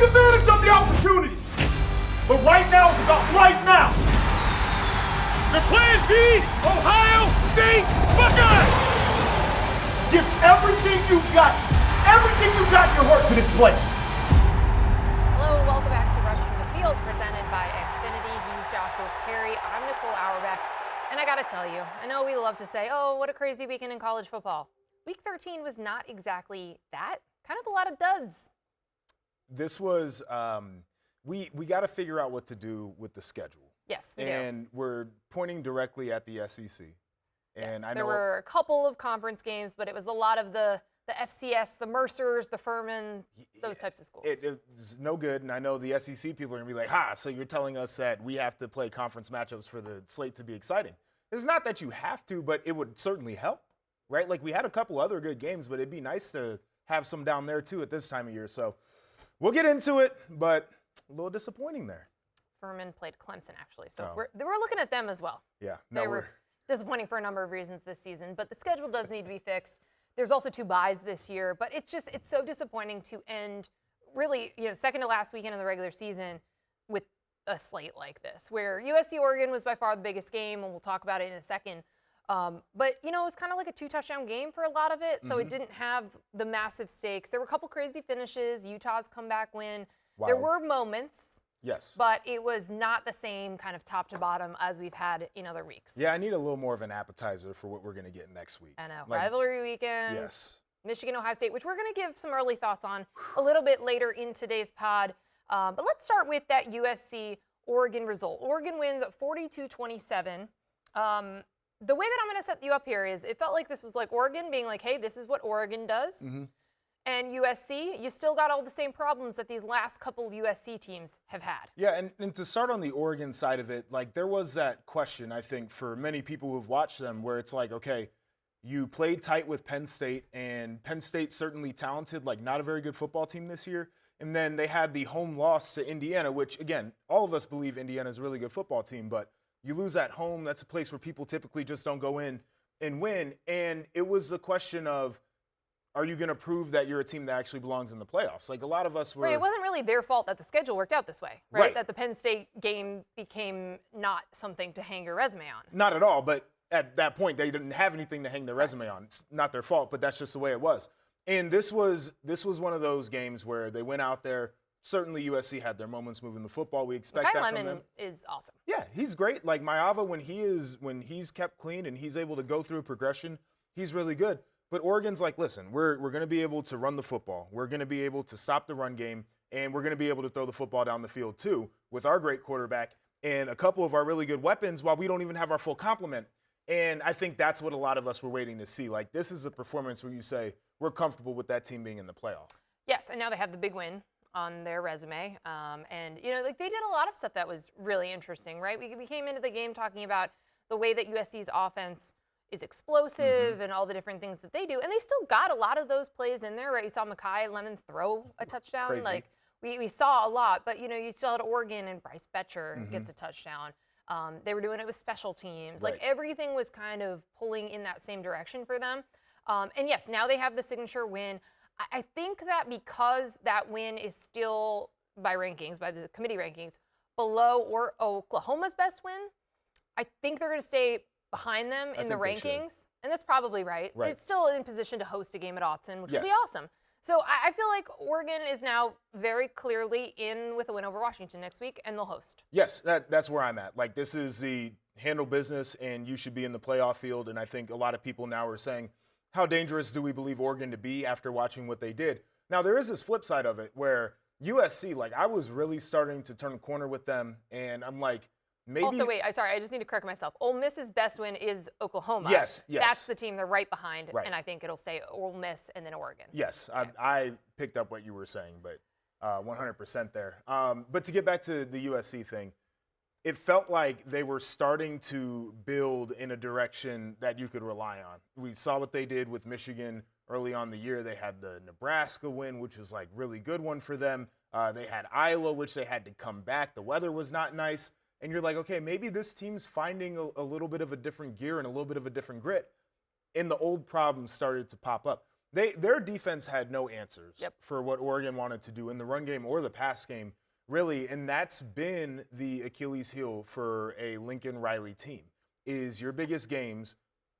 advantage of the opportunity. But right now is about right now. The plan B, Ohio State Buckeyes! Give everything you got in your heart to this place. Hello, welcome back to Rushing the Field, presented by Xfinity. He's Joshua Carey. I'm Nicole Auerbach. And I gotta tell you, I know we love to say, oh, what a crazy weekend in college football. Week 13 was not exactly that. Kind of a lot of duds. This was, we got to figure out what to do with the schedule. Yes, we And we're pointing directly at the SEC. And yes, I know there were a couple of conference games, but it was a lot of the FCS, the Mercers, the Furman, those types of schools. It's no good, and I know the SEC people are going to be like, so you're telling us that we have to play conference matchups for the slate to be exciting. It's not that you have to, but it would certainly help, right? Like, we had a couple other good games, but it'd be nice to have some down there, too, at this time of year. So we'll get into it, but a little disappointing there. Furman played Clemson, actually, so we're looking at them as well. Yeah. They were disappointing for a number of reasons this season, but the schedule does need to be fixed. There's also 2 byes this year, but it's so disappointing to end really, second to last weekend of the regular season with a slate like this, where USC Oregon was by far the biggest game, and we'll talk about it in a second. But, it was kind of like a 2-touchdown game for a lot of it, so it didn't have the massive stakes. There were a couple crazy finishes, Utah's comeback win. Wow. There were moments. Yes. But it was not the same kind of top to bottom as we've had in other weeks. Yeah, I need a little more of an appetizer for what we're going to get next week. I know. Rivalry weekend. Yes. Michigan, Ohio State, which we're going to give some early thoughts on a little bit later in today's pod. But let's start with that USC-Oregon result. Oregon wins 42-27. The way that I'm going to set you up here is it felt like this was like Oregon being like, hey, this is what Oregon does. Mm-hmm. And USC, you still got all the same problems that these last couple of USC teams have had. Yeah, and to start on the Oregon side of it, like, there was that question, I think, for many people who've watched them, where it's like, okay, you played tight with Penn State, and Penn State's certainly talented, like, not a very good football team this year. And then they had the home loss to Indiana, which, again, all of us believe Indiana's a really good football team, but you lose at home. That's a place where people typically just don't go in and win. And it was a question of, are you going to prove that you're a team that actually belongs in the playoffs? Like, a lot of us were. Right, it wasn't really their fault that the schedule worked out this way, right? That the Penn State game became not something to hang your resume on. Not at all, but at that point, they didn't have anything to hang their resume on. It's not their fault, but that's just the way it was. And this was one of those games where they went out there. Certainly, USC had their moments moving the football. We expect that from them. Lemon is awesome. Yeah, he's great. Like, Maava, when he's kept clean and he's able to go through progression, he's really good. But Oregon's like, listen, we're going to be able to run the football. We're going to be able to stop the run game, and we're going to be able to throw the football down the field, too, with our great quarterback and a couple of our really good weapons while we don't even have our full complement. And I think that's what a lot of us were waiting to see. Like, this is a performance where you say, we're comfortable with that team being in the playoff. Yes, and now they have the big win on their resume. And, like, they did a lot of stuff that was really interesting, right? We came into the game talking about the way that USC's offense is explosive and all the different things that they do. And they still got a lot of those plays in there, right? You saw Mekhi Lemon throw a touchdown. Crazy. Like, we saw a lot, but, you still had Oregon and Bryce Betcher gets a touchdown. They were doing it with special teams. Right. Like, everything was kind of pulling in that same direction for them. And, yes, now they have the signature win. I think that because that win is still, by the committee rankings, below or Oklahoma's best win, I think they're going to stay behind them in the rankings, and that's probably right. It's still in position to host a game at Autzen, which would be awesome. So I feel like Oregon is now very clearly in with a win over Washington next week, and they'll host. Yes, that's where I'm at. Like, this is the handle business, and you should be in the playoff field. And I think a lot of people now are saying, how dangerous do we believe Oregon to be after watching what they did? Now, there is this flip side of it where USC, like, I was really starting to turn a corner with them, and I'm like, maybe. Also, wait, I just need to correct myself. Ole Miss's best win is Oklahoma. Yes. That's the team they're right behind, and I think it'll say Ole Miss and then Oregon. Yes, okay. I picked up what you were saying, but 100% there. But to get back to the USC thing, it felt like they were starting to build in a direction that you could rely on. We saw what they did with Michigan early on in the year. They had the Nebraska win, which was like really good one for them. They had Iowa, which they had to come back. The weather was not nice. And you're like, okay, maybe this team's finding a little bit of a different gear and a little bit of a different grit. And the old problems started to pop up. Their defense had no answers for what Oregon wanted to do in the run game or the pass game, really, and that's been the Achilles heel for a Lincoln Riley team, is your biggest games,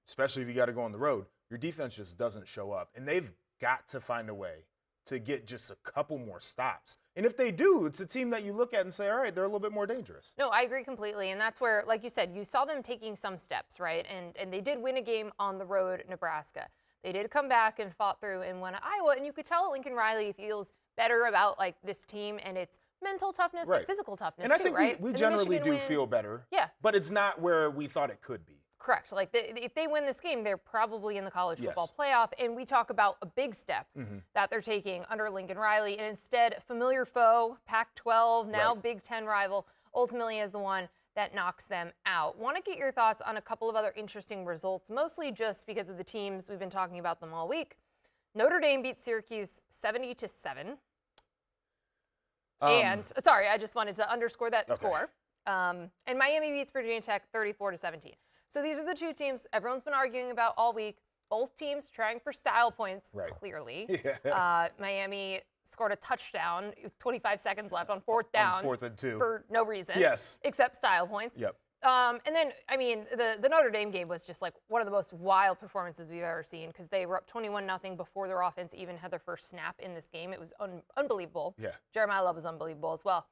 especially if you got to go on the road, your defense just doesn't show up, and they've got to find a way to get just a couple more stops. And if they do, it's a team that you look at and say, all right, they're a little bit more dangerous. No, I agree completely. And that's where, like you said, you saw them taking some steps, right? And they did win a game on the road at Nebraska. They did come back and fought through and won at Iowa. And you could tell Lincoln Riley feels better about like this team and its mental toughness, but physical toughness and too, I think right? we generally do feel better. Yeah. But it's not where we thought it could be. Correct. Like if they win this game, they're probably in the college football playoff. And we talk about a big step that they're taking under Lincoln Riley. And instead, familiar foe, Pac-12, now Big Ten rival, ultimately is the one that knocks them out. Want to get your thoughts on a couple of other interesting results, mostly just because of the teams. We've been talking about them all week. Notre Dame beat Syracuse 70-7. And sorry, I just wanted to underscore that score. And Miami beats Virginia Tech 34-17. So these are the two teams everyone's been arguing about all week. Both teams trying for style points, clearly. Miami scored a touchdown, 25 seconds left on fourth down. On 4th and 2. For no reason. Yes. Except style points. Yep. And then, I mean, the Notre Dame game was just like one of the most wild performances we've ever seen because they were up 21-0 before their offense even had their first snap in this game. It was unbelievable. Yeah. Jeremiyah Love was unbelievable as well.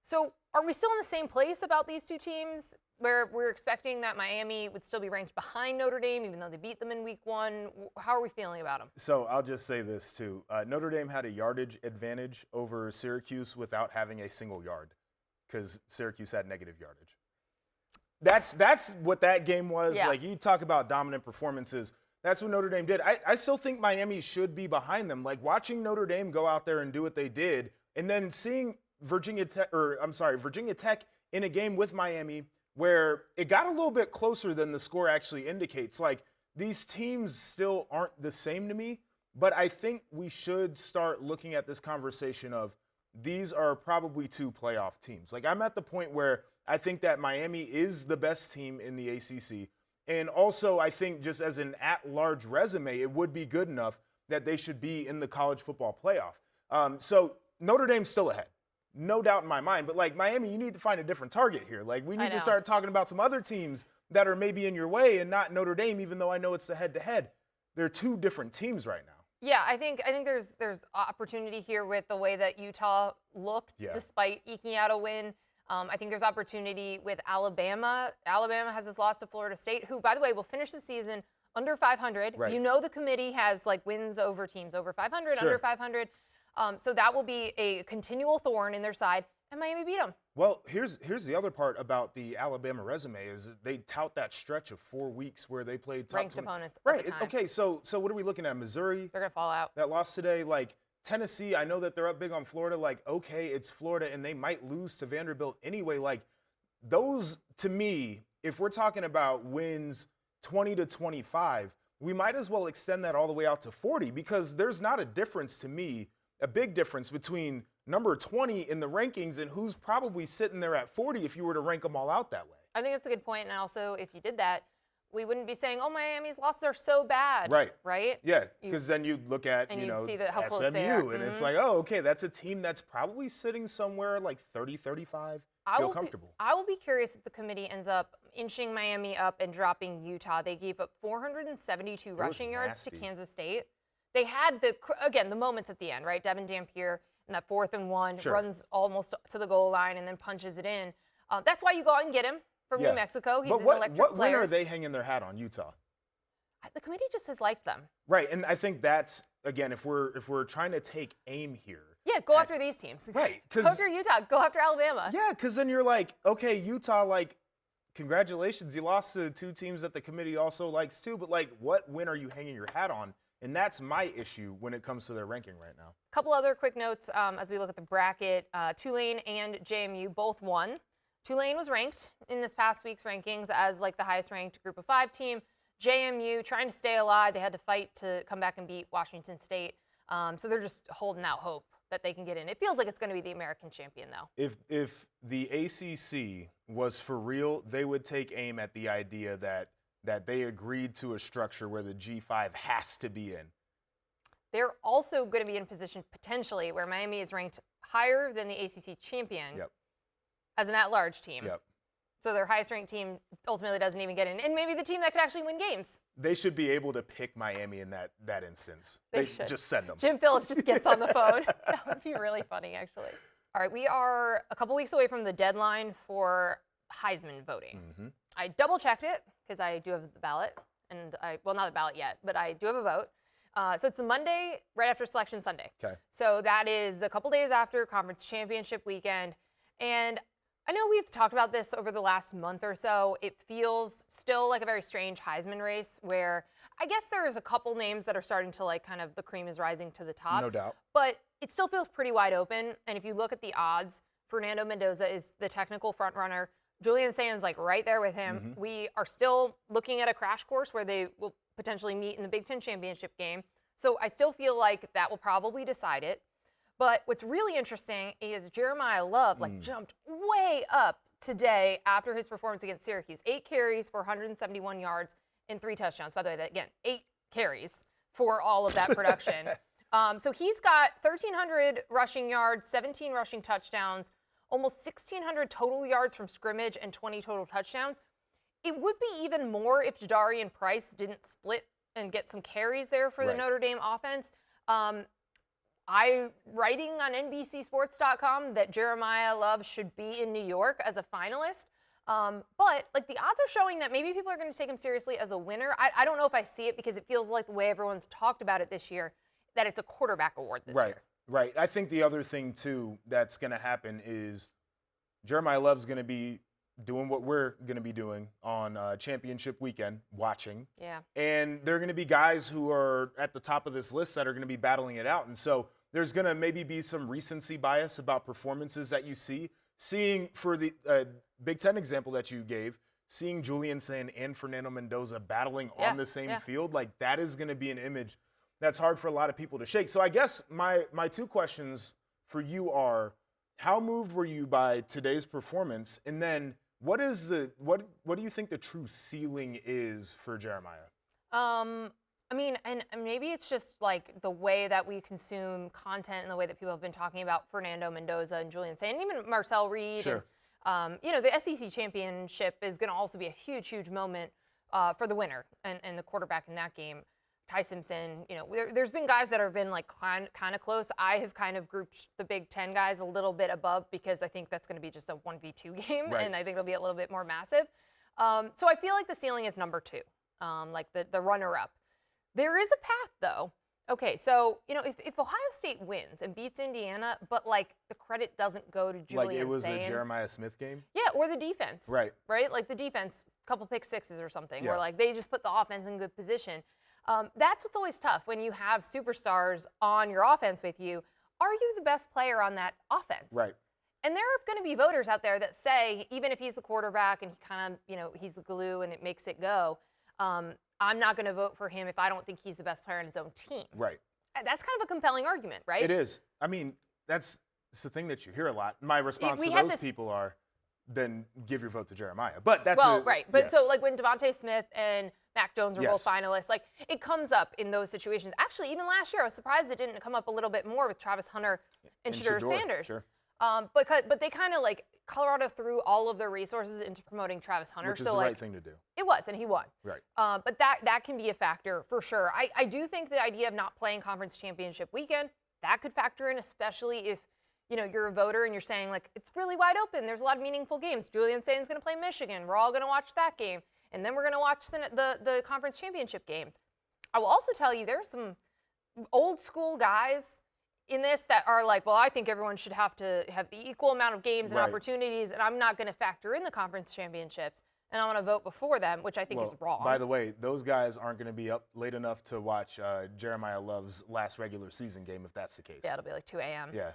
So are we still in the same place about these two teams where we're expecting that Miami would still be ranked behind Notre Dame even though they beat them in week 1? How are we feeling about them? So I'll just say this too. Notre Dame had a yardage advantage over Syracuse without having a single yard because Syracuse had negative yardage. That's what that game was. Yeah. Like, you talk about dominant performances. That's what Notre Dame did. I still think Miami should be behind them. Like, watching Notre Dame go out there and do what they did, and then seeing Virginia Tech in a game with Miami where it got a little bit closer than the score actually indicates. Like, these teams still aren't the same to me, but I think we should start looking at this conversation of these are probably two playoff teams. Like, I'm at the point where I think that Miami is the best team in the ACC. And also, I think just as an at-large resume, it would be good enough that they should be in the college football playoff. So Notre Dame's still ahead. No doubt in my mind. But, like, Miami, you need to find a different target here. Like, we need to start talking about some other teams that are maybe in your way and not Notre Dame, even though I know it's the head-to-head. They're two different teams right now. Yeah, I think there's opportunity here with the way that Utah looked despite eking out a win. I think there's opportunity with Alabama. Alabama has this loss to Florida State, who, by the way, will finish the season under 500. Right. You know the committee has, like, wins over teams over 500, under 500. So that will be a continual thorn in their side, and Miami beat them. Well, here's the other part about the Alabama resume is they tout that stretch of 4 weeks where they played top Ranked 20. opponents. Right. Okay, so what are we looking at? Missouri? They're going to fall out. That lost today. Like, Tennessee, I know that they're up big on Florida. Like, okay, it's Florida, and they might lose to Vanderbilt anyway. Like, those, to me, if we're talking about wins 20-25, we might as well extend that all the way out to 40 because there's not a difference to me, a big difference between number 20 in the rankings and who's probably sitting there at 40 if you were to rank them all out that way. I think that's a good point. And also, if you did that, we wouldn't be saying, oh, Miami's losses are so bad. Right? Yeah, because then you'd look at, see how close SMU, they are. and it's like, oh, okay, that's a team that's probably sitting somewhere like 30, 35. Feel comfortable. I will be curious if the committee ends up inching Miami up and dropping Utah. They gave up 472 rushing yards to Kansas State. They had the moments at the end, right? Devin Dampier in that 4th and 1 runs almost to the goal line and then punches it in. That's why you go out and get him from New Mexico. He's an electric player. What win are they hanging their hat on Utah? The committee just has liked them. Right, and I think that's, again, if we're trying to take aim here. Yeah, go after these teams. Right. Go after Utah. Go after Alabama. Yeah, because then you're like, okay, Utah, like, congratulations. You lost to two teams that the committee also likes too, but, like, what win are you hanging your hat on? And that's my issue when it comes to their ranking right now. A couple other quick notes as we look at the bracket. Tulane and JMU both won. Tulane was ranked in this past week's rankings as like the highest ranked group of 5 team. JMU trying to stay alive. They had to fight to come back and beat Washington State. So they're just holding out hope that they can get in. It feels like it's going to be the American champion, though. If the ACC was for real, they would take aim at the idea that they agreed to a structure where the G5 has to be in. they're also going to be in position potentially where Miami is ranked higher than the ACC champion as an at-large team. So their highest-ranked team ultimately doesn't even get in. And maybe the team that could actually win games. They should be able to pick Miami in that instance. They should just send them. Jim Phillips just gets on the phone. That would be really funny, actually. All right, we are a couple weeks away from the deadline for Heisman voting. I double-checked it because I do have the ballot. Well, not a ballot yet, but I do have a vote. So it's the Monday right after Selection Sunday. Okay. So that is a couple days after Conference Championship weekend. And I know we've talked about this over the last month or so. It feels still like a very strange Heisman race where I guess there's a couple names that are starting to like kind of the cream is rising to the top. No doubt. But it still feels pretty wide open. And if you look at the odds, Fernando Mendoza is the technical front runner. Julian Sands like right there with him. We are still looking at a crash course where they will potentially meet in the Big Ten championship game. So I still feel like that will probably decide it. But what's really interesting is Jeremiyah Love jumped way up today after his performance against Syracuse. 8 carries for 171 yards and 3 touchdowns. By the way, again, 8 carries for all of that production. So he's got 1,300 rushing yards, 17 rushing touchdowns, almost 1,600 total yards from scrimmage and 20 total touchdowns. It would be even more if Jadarian Price didn't split and get some carries there for the Notre Dame offense. I'm writing on NBCSports.com that Jeremiyah Love should be in New York as a finalist. But like the odds are showing that maybe people are going to take him seriously as a winner. I don't know if I see it because it feels like the way everyone's talked about it this year, that it's a quarterback award this year. Right. I think the other thing, too, that's going to happen is Jeremiyah Love's going to be doing what we're going to be doing on championship weekend, watching. Yeah. And there are going to be guys who are at the top of this list that are going to be battling it out. And so there's going to maybe be some recency bias about performances that you see. Seeing, for the Big Ten example that you gave, seeing Julian Sand and Fernando Mendoza battling on the same field, like that is going to be an image that's hard for a lot of people to shake. So I guess my 2 questions for you are, how moved were you by today's performance? And then what do you think the true ceiling is for Jeremiyah? I mean, and maybe it's just like the way that we consume content and the way that people have been talking about Fernando Mendoza and Julian Sand, and even Marcel Reed. Sure. And, the SEC championship is going to also be a huge, huge moment for the winner and the quarterback in that game. Ty Simpson, there's been guys that have been like kind of close. I have kind of grouped the Big Ten guys a little bit above because I think that's going to be just a 1v2 game, and I think it'll be a little bit more massive. So I feel like the ceiling is number 2, like the runner-up. There is a path, though. Okay, so, if Ohio State wins and beats Indiana, but, like, the credit doesn't go to Julian Like it was Sand. a Jeremiah Smith game? Yeah, or the defense. Right. Like the defense, couple pick sixes or something, where, like, they just put the offense in good position. That's what's always tough when you have superstars on your offense with you. Are you the best player on that offense? Right. And there are going to be voters out there that say, even if he's the quarterback and he kind of, he's the glue and it makes it go, I'm not going to vote for him if I don't think he's the best player on his own team. Right. That's kind of a compelling argument, right? It is. I mean, it's the thing that you hear a lot. My response to those people are, then give your vote to Jeremiyah. But that's right. But so like when Devontae Smith and Mac Jones were both finalists, like it comes up in those situations. Actually, even last year, I was surprised it didn't come up a little bit more with Travis Hunter and Shedeur Sanders. Sure. But they kind of like Colorado threw all of their resources into promoting Travis Hunter. Which is the right thing to do. It was, and he won. Right. But that can be a factor for sure. I do think the idea of not playing conference championship weekend, that could factor in, especially if you're a voter and you're saying like it's really wide open. There's a lot of meaningful games. Julian Sand's going to play Michigan. We're all going to watch that game, and then we're going to watch the conference championship games. I will also tell you there's some old school guys in this that are like, well, I think everyone should have to have the equal amount of games and opportunities, and I'm not going to factor in the conference championships, and I want to vote before them, which I think is wrong. By the way, those guys aren't going to be up late enough to watch Jeremiyah Love's last regular season game, if that's the case. Yeah, it'll be like 2 a.m. Yeah.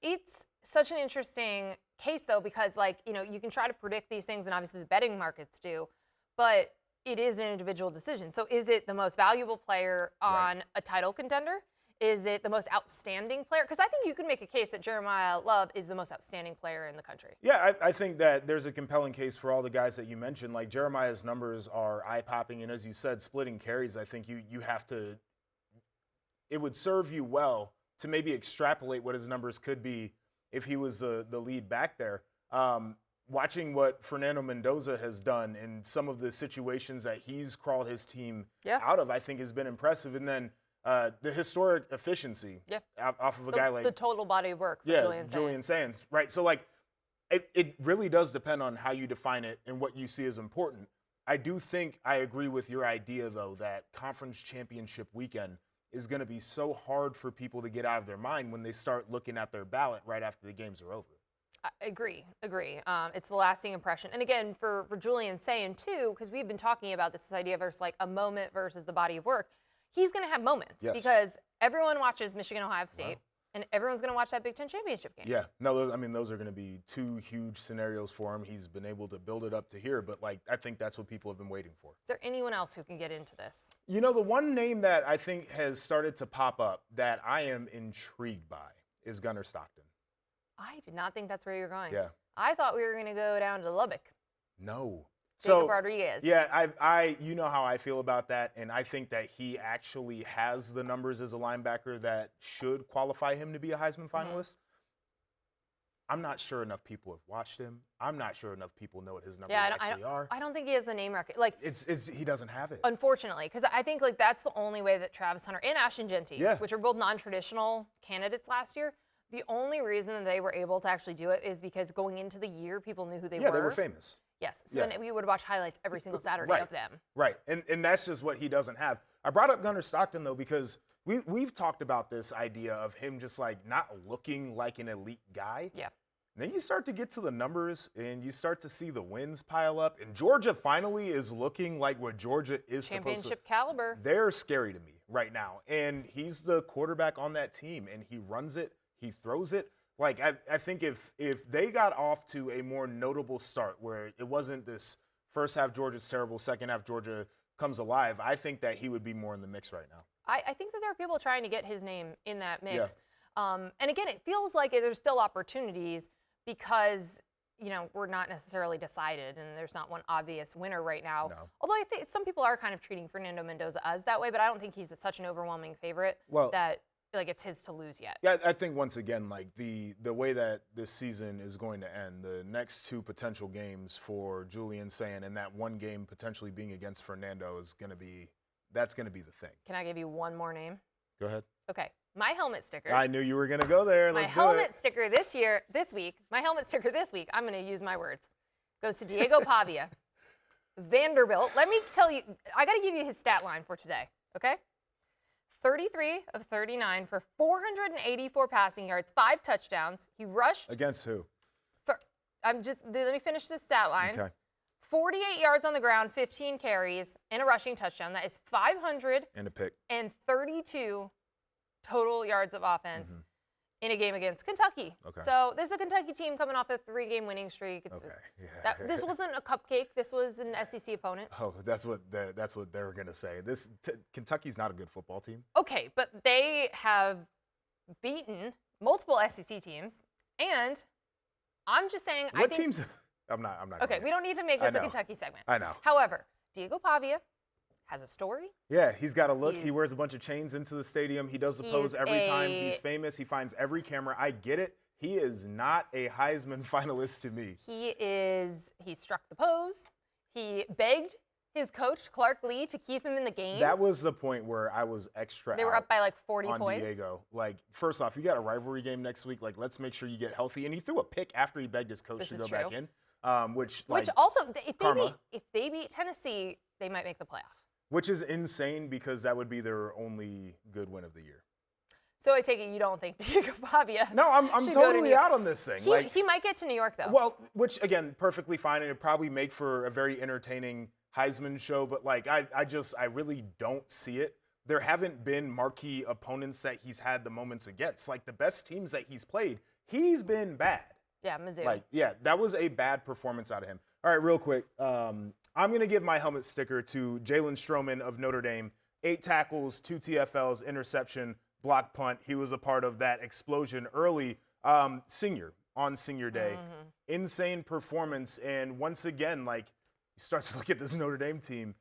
It's such an interesting case, though, because, like, you can try to predict these things, and obviously the betting markets do, but it is an individual decision. So is it the most valuable player on a title contender? Is it the most outstanding player? Because I think you can make a case that Jeremiyah Love is the most outstanding player in the country. Yeah, I think that there's a compelling case for all the guys that you mentioned. Like Jeremiyah's numbers are eye-popping, and as you said, splitting carries, I think you have to it would serve you well to maybe extrapolate what his numbers could be if he was the lead back there. Watching what Fernando Mendoza has done in some of the situations that he's crawled his team out of, I think has been impressive. And then the historic efficiency off of a guy like the total body of work. Julian Sands, right? So like, it really does depend on how you define it and what you see as important. I do think I agree with your idea, though, that conference championship weekend is going to be so hard for people to get out of their mind when they start looking at their ballot right after the games are over. I agree. It's the lasting impression. And again, for Julian saying too, because we've been talking about this idea versus like a moment versus the body of work, he's going to have moments because everyone watches Michigan, Ohio State, and everyone's going to watch that Big Ten championship game. Yeah, no, those are going to be two huge scenarios for him. He's been able to build it up to here, but like I think that's what people have been waiting for. Is there anyone else who can get into this? You know, the one name that I think has started to pop up that I am intrigued by is Gunnar Stockton. I did not think that's where you were going. Yeah. I thought we were going to go down to Lubbock. No. Jacob Rodriguez. Yeah, I you know how I feel about that, and I think that he actually has the numbers as a linebacker that should qualify him to be a Heisman finalist. I'm not sure enough people have watched him. I'm not sure enough people know what his numbers actually are. I don't think he has the name record. Like he doesn't have it. Unfortunately, because I think like that's the only way that Travis Hunter and Ashton Genty, which are both non-traditional candidates last year, the only reason that they were able to actually do it is because going into the year, people knew who they were. Yeah, they were famous. Yes, so then we would watch highlights every single Saturday of them. Right, and that's just what he doesn't have. I brought up Gunnar Stockton, though, because we've talked about this idea of him just, like, not looking like an elite guy. Yeah. And then you start to get to the numbers, and you start to see the wins pile up, and Georgia finally is looking like what Georgia is supposed to. Championship caliber. They're scary to me right now, and he's the quarterback on that team, and he runs it, he throws it. Like, I think if they got off to a more notable start where it wasn't this first half Georgia's terrible, second half Georgia comes alive, I think that he would be more in the mix right now. I think that there are people trying to get his name in that mix. Yeah. And again, it feels like there's still opportunities because, you know, we're not necessarily decided and there's not one obvious winner right now. No. Although I think some people are kind of treating Fernando Mendoza as that way, but I don't think he's such an overwhelming favorite that like it's his to lose yet. Yeah, I think once again, like the way that this season is going to end, the next two potential games for Julian Sand and that one game potentially being against Fernando is that's gonna be the thing. Can I give you one more name? Go ahead. Okay. My helmet sticker. I knew you were gonna go there. My helmet sticker this week, I'm gonna use my words, goes to Diego Pavia. Vanderbilt. Let me tell you, I gotta give you his stat line for today, okay? 33 of 39 for 484 passing yards, 5 touchdowns. He rushed. Against who? Let me finish this stat line. Okay. 48 yards on the ground, 15 carries, and a rushing touchdown. That is 500 and a pick. And 32 total yards of offense in a game against Kentucky. Okay. So this is a Kentucky team coming off a 3-game winning streak. This wasn't a cupcake. This was an SEC opponent. Oh, that's what they were gonna say. Kentucky's not a good football team. Okay, but they have beaten multiple SEC teams, and I'm just saying. What teams? I'm not. Okay, we don't need to make this a Kentucky segment. I know. However, Diego Pavia has a story. Yeah, he's got a look. He wears a bunch of chains into the stadium. He does the pose every time. He's famous. He finds every camera. I get it. He is not a Heisman finalist to me. He struck the pose. He begged his coach, Clark Lee, to keep him in the game. That was the point where I was extra They were up by like 40 on points. Diego. Like, first off, you got a rivalry game next week. Like, let's make sure you get healthy. And he threw a pick after he begged his coach to go back in. Which also, if they beat Tennessee, they might make the playoff. Which is insane because that would be their only good win of the year. So I take it you don't think Diego Pavia? No, I'm totally out on this thing. He might get to New York though. Well, which again, perfectly fine, and it'd probably make for a very entertaining Heisman show. But like, I really don't see it. There haven't been marquee opponents that he's had the moments against. Like the best teams that he's played, he's been bad. Yeah, Mizzou. Like, yeah, that was a bad performance out of him. All right, real quick. I'm going to give my helmet sticker to Jalen Stroman of Notre Dame. 8 tackles, 2 TFLs, interception, block punt. He was a part of that explosion early. Senior day. Insane performance. And once again, like, you start to look at this Notre Dame team,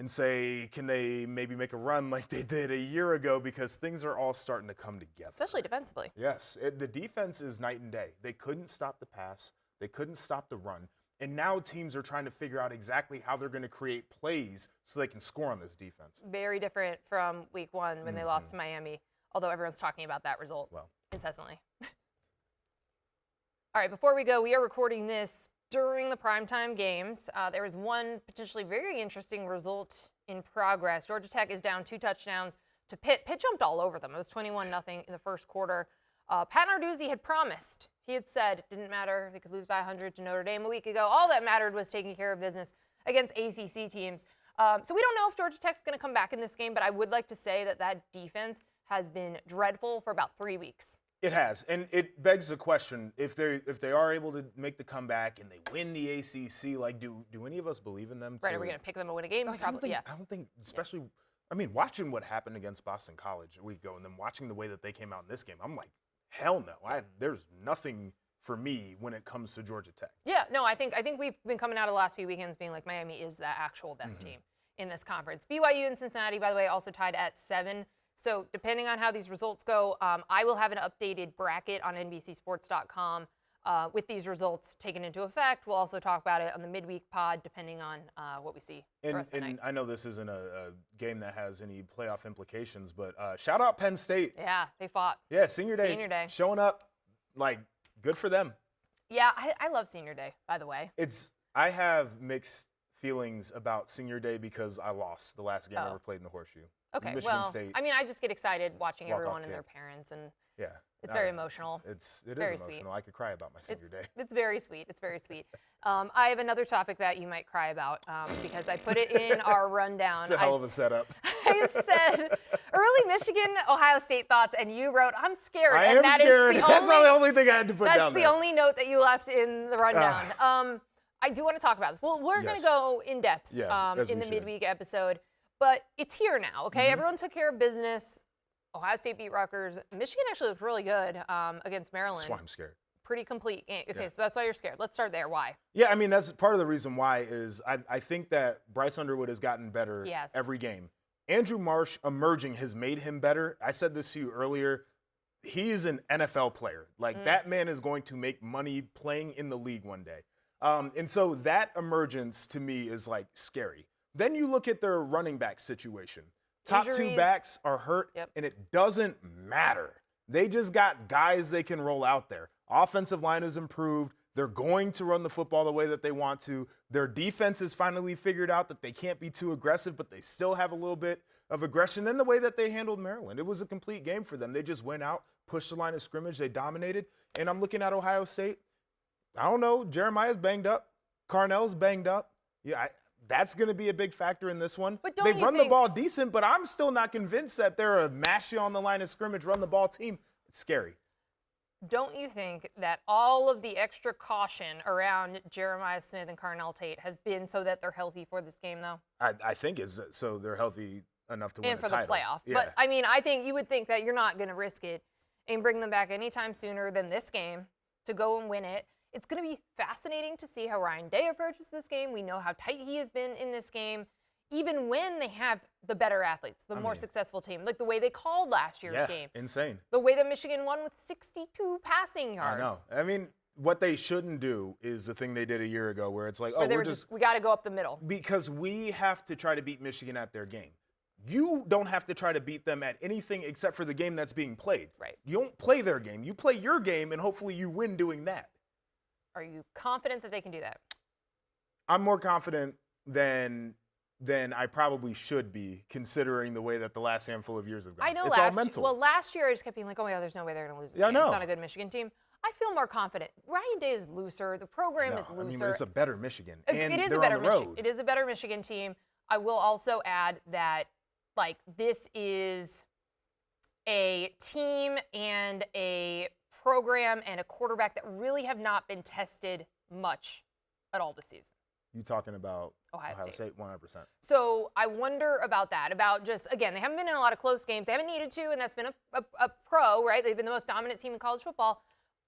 and say, can they maybe make a run like they did a year ago? Because things are all starting to come together. Especially defensively. Yes, the defense is night and day. They couldn't stop the pass. They couldn't stop the run. And now teams are trying to figure out exactly how they're going to create plays so they can score on this defense. Very different from week 1 when they lost to Miami, although everyone's talking about that result incessantly. All right, before we go, we are recording this during the primetime games. There is one potentially very interesting result in progress. Georgia Tech is down 2 touchdowns to Pitt. Pitt jumped all over them. It was 21-0 in the first quarter. Pat Narduzzi had promised. He had said it didn't matter. They could lose by 100 to Notre Dame a week ago. All that mattered was taking care of business against ACC teams. So we don't know if Georgia Tech's going to come back in this game, but I would like to say that defense has been dreadful for about 3 weeks. It has, and it begs the question: if they are able to make the comeback and they win the ACC, like do any of us believe in them? Right? Are we going to pick them to win a game? Like, Probably. I don't think, especially. I mean, watching what happened against Boston College a week ago, and then watching the way that they came out in this game, I'm like, hell no. There's nothing for me when it comes to Georgia Tech. Yeah, no, I think we've been coming out of the last few weekends being like Miami is the actual best team in this conference. BYU and Cincinnati, by the way, also tied at 7. So depending on how these results go, I will have an updated bracket on NBCSports.com with these results taken into effect. We'll also talk about it on the midweek pod, depending on what we see the rest of the night. I know this isn't a game that has any playoff implications, but shout out Penn State. Yeah, they fought. Yeah, Senior Day. Showing up, like, good for them. Yeah, I love Senior Day, by the way. I have mixed feelings about Senior Day because I lost the last game I ever played in the Horseshoe. Okay, Michigan State. I mean, I just get excited watching everyone and their parents, and it's very emotional. It is very emotional. Sweet. I could cry about my Senior Day. It's very sweet. It's very sweet. I have another topic that you might cry about because I put it in our rundown. It's a hell of a setup. I said early Michigan, Ohio State thoughts, and you wrote, "I'm scared." I am scared. That's the only thing I had to put down there. That's the only note that you left in the rundown. I do want to talk about this. Well, we're going to go in depth in the midweek episode, but it's here now, okay? Everyone took care of business. Ohio State beat Rutgers. Michigan actually looked really good against Maryland. That's why I'm scared. Pretty complete game. Okay, so that's why you're scared. Let's start there. Why? Yeah, I mean, that's part of the reason why is I think that Bryce Underwood has gotten better every game. Andrew Marsh emerging has made him better. I said this to you earlier. He's an NFL player. Like, that man is going to make money playing in the league one day. And so that emergence to me is like scary. Then you look at their running back situation. Top Injuries. 2 backs are hurt, and it doesn't matter. They just got guys they can roll out there. Offensive line has improved. They're going to run the football the way that they want to. Their defense has finally figured out that they can't be too aggressive, but they still have a little bit of aggression. Then the way that they handled Maryland, it was a complete game for them. They just went out, pushed the line of scrimmage, they dominated. And I'm looking at Ohio State. I don't know. Jeremiyah's banged up. Carnell's banged up. Yeah, that's going to be a big factor in this one. But They've run the ball decent, but I'm still not convinced that they're a mash you on the line of scrimmage, run the ball team. It's scary. Don't you think that all of the extra caution around Jeremiah Smith and Carnell Tate has been so that they're healthy for this game, though? I think it's so they're healthy enough to win and the for title. the playoff. Yeah. But, I mean, I think you would think that you're not going to risk it and bring them back anytime sooner than this game to go and win it. It's going to be fascinating to see how Ryan Day approaches this game. We know how tight he has been in this game, even when they have the better athletes, the more successful team, like the way they called last year's game. Insane. The way that Michigan won with 62 passing yards. I know. I mean, what they shouldn't do is the thing they did a year ago where it's like, we got to go up the middle. Because we have to try to beat Michigan at their game. You don't have to try to beat them at anything except for the game that's being played. Right. You don't play their game. You play your game, and hopefully you win doing that. Are you confident that they can do that? I'm more confident than I probably should be, considering the way that the last handful of years have gone. I know it's all mental. Well, last year I just kept being like, oh, yeah, there's no way they're going to lose this game. It's not a good Michigan team. I feel more confident. Ryan Day is looser. The program is looser. I mean, it's a better Michigan. And it is a better Michigan. It is a better Michigan team. I will also add that, like, this is a team and a program and a quarterback that really have not been tested much at all this season. You talking about Ohio State 100%. So I wonder about that, about just, again, they haven't been in a lot of close games. They haven't needed to, and that's been a pro, right? They've been the most dominant team in college football.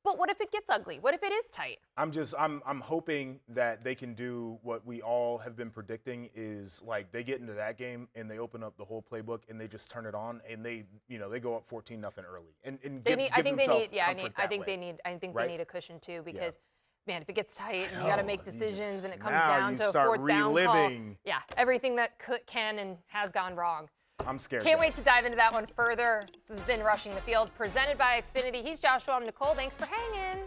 But what if it gets ugly? What if it is tight? I'm hoping that they can do what we all have been predicting is like they get into that game and they open up the whole playbook and they just turn it on and they go up 14-0 early and I think they need a cushion too because man, if it gets tight and you got to make decisions and it comes down to a fourth down call, everything that can and has gone wrong. I'm scared. Can't wait to dive into that one further. This has been Rushing the Field, presented by Xfinity. He's Joshua. I'm Nicole. Thanks for hanging.